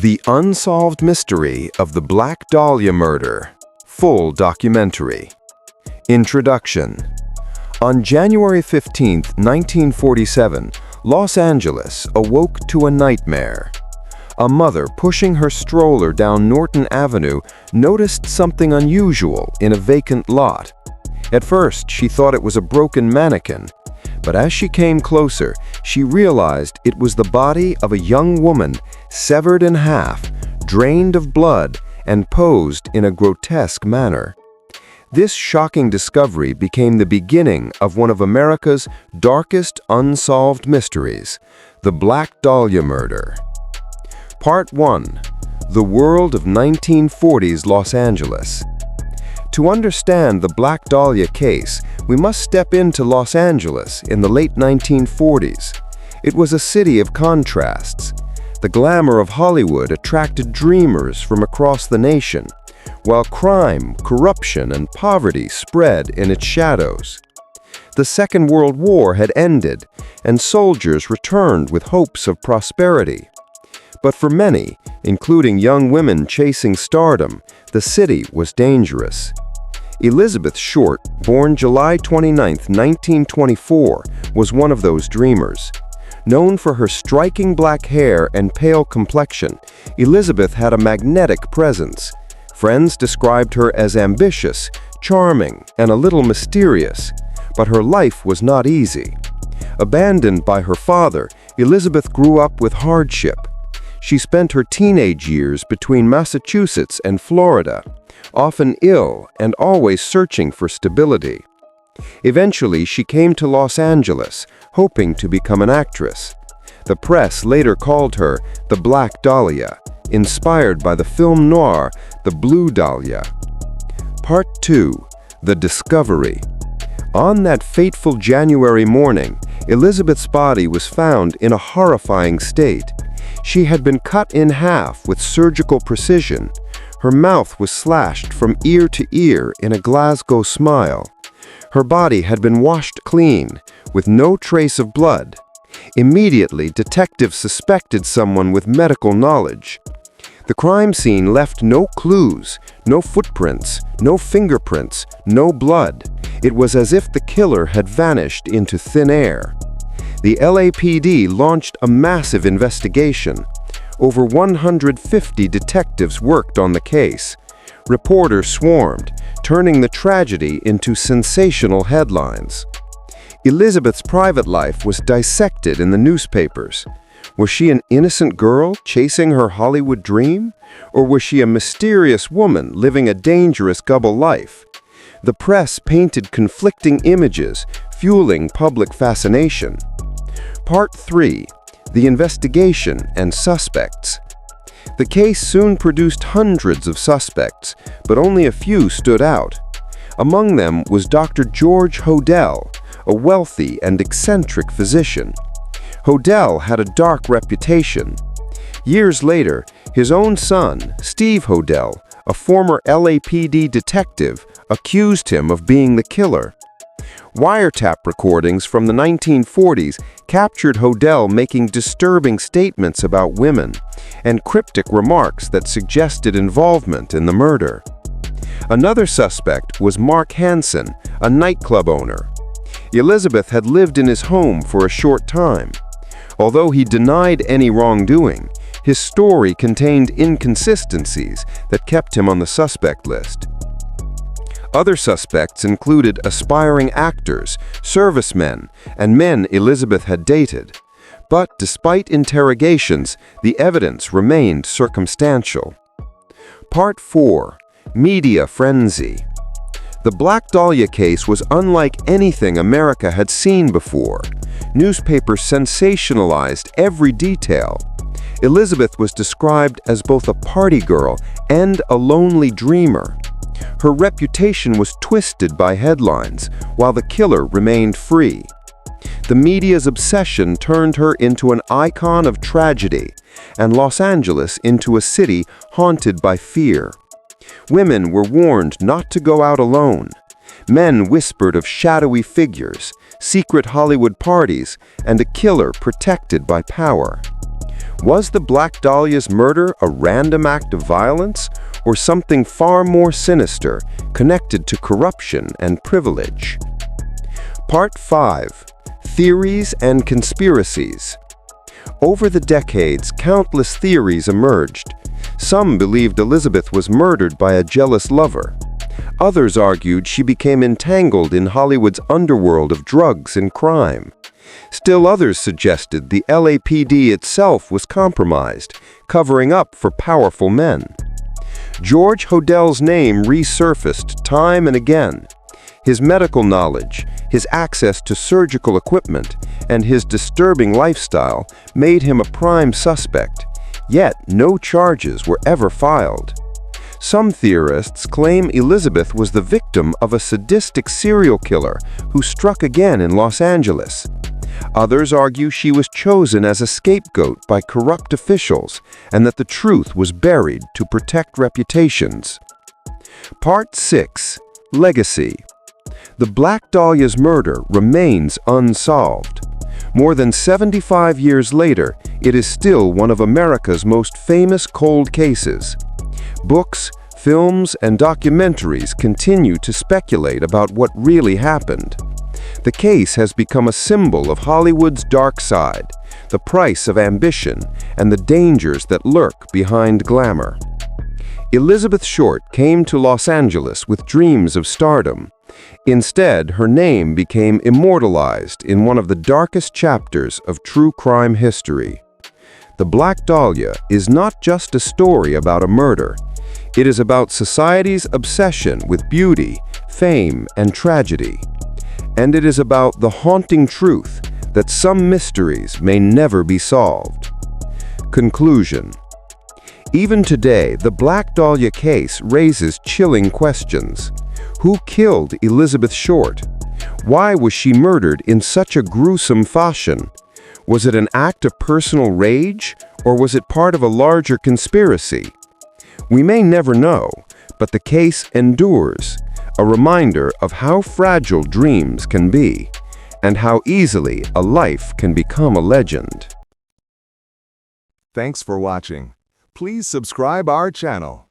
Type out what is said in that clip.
The Unsolved Mystery of the Black Dahlia Murder. Full documentary. Introduction. On January 15, 1947, Los Angeles awoke to a nightmare. A mother pushing her stroller down Norton Avenue noticed something unusual in a vacant lot. At first, she thought it was a broken mannequin, but as she came closer, she realized it was the body of a young woman, severed in half, drained of blood, and posed in a grotesque manner. This shocking discovery became the beginning of one of America's darkest unsolved mysteries, the Black Dahlia Murder. Part 1. The World of 1940s Los Angeles. To understand the Black Dahlia case, we must step into Los Angeles in the late 1940s. It was a city of contrasts. The glamour of Hollywood attracted dreamers from across the nation, while crime, corruption, and poverty spread in its shadows. The Second World War had ended, and soldiers returned with hopes of prosperity. But for many, including young women chasing stardom, the city was dangerous. Elizabeth Short, born July 29, 1924, was one of those dreamers. Known for her striking black hair and pale complexion, Elizabeth had a magnetic presence. Friends described her as ambitious, charming, and a little mysterious, but her life was not easy. Abandoned by her father, Elizabeth grew up with hardship. She spent her teenage years between Massachusetts and Florida, often ill and always searching for stability. Eventually, she came to Los Angeles, hoping to become an actress. The press later called her the Black Dahlia, inspired by the film noir The Blue Dahlia. Part 2. The Discovery. On that fateful January morning, Elizabeth's body was found in a horrifying state. She had been cut in half with surgical precision. Her mouth was slashed from ear to ear in a Glasgow smile. Her body had been washed clean, with no trace of blood. Immediately, detectives suspected someone with medical knowledge. The crime scene left no clues, no footprints, no fingerprints, no blood. It was as if the killer had vanished into thin air. The LAPD launched a massive investigation. Over 150 detectives worked on the case. Reporters swarmed, turning the tragedy into sensational headlines. Elizabeth's private life was dissected in the newspapers. Was she an innocent girl chasing her Hollywood dream? Or was she a mysterious woman living a dangerous double life? The press painted conflicting images, fueling public fascination. Part 3. The Investigation and Suspects. The case soon produced hundreds of suspects, but only a few stood out. Among them was Dr. George Hodel, a wealthy and eccentric physician. Hodel had a dark reputation. Years later, his own son, Steve Hodel, a former LAPD detective, accused him of being the killer. Wiretap recordings from the 1940s captured Hodel making disturbing statements about women and cryptic remarks that suggested involvement in the murder. Another suspect was Mark Hansen, a nightclub owner. Elizabeth had lived in his home for a short time. Although he denied any wrongdoing, his story contained inconsistencies that kept him on the suspect list. Other suspects included aspiring actors, servicemen, and men Elizabeth had dated. But despite interrogations, the evidence remained circumstantial. Part 4. Media Frenzy. The Black Dahlia case was unlike anything America had seen before. Newspapers sensationalized every detail. Elizabeth was described as both a party girl and a lonely dreamer. Her reputation was twisted by headlines, while the killer remained free. The media's obsession turned her into an icon of tragedy, and Los Angeles into a city haunted by fear. Women were warned not to go out alone. Men whispered of shadowy figures, secret Hollywood parties, and a killer protected by power. Was the Black Dahlia's murder a random act of violence, or something far more sinister, connected to corruption and privilege? Part 5. Theories and Conspiracies. Over the decades, countless theories emerged. Some believed Elizabeth was murdered by a jealous lover. Others argued she became entangled in Hollywood's underworld of drugs and crime. Still others suggested the LAPD itself was compromised, covering up for powerful men. George Hodell's name resurfaced time and again. His medical knowledge, his access to surgical equipment, and his disturbing lifestyle made him a prime suspect, yet no charges were ever filed. Some theorists claim Elizabeth was the victim of a sadistic serial killer who struck again in Los Angeles. Others argue she was chosen as a scapegoat by corrupt officials and that the truth was buried to protect reputations. Part 6. Legacy. The Black Dahlia's murder remains unsolved. More than 75 years later, it is still one of America's most famous cold cases. Books, films, and documentaries continue to speculate about what really happened. The case has become a symbol of Hollywood's dark side, the price of ambition, and the dangers that lurk behind glamour. Elizabeth Short came to Los Angeles with dreams of stardom. Instead, her name became immortalized in one of the darkest chapters of true crime history. The Black Dahlia is not just a story about a murder. It is about society's obsession with beauty, fame, and tragedy. And it is about the haunting truth that some mysteries may never be solved. Conclusion. Even today, the Black Dahlia case raises chilling questions. Who killed Elizabeth Short? Why was she murdered in such a gruesome fashion? Was it an act of personal rage, or was it part of a larger conspiracy? We may never know, but the case endures, a reminder of how fragile dreams can be, and how easily a life can become a legend. Thanks for watching. Please subscribe our channel.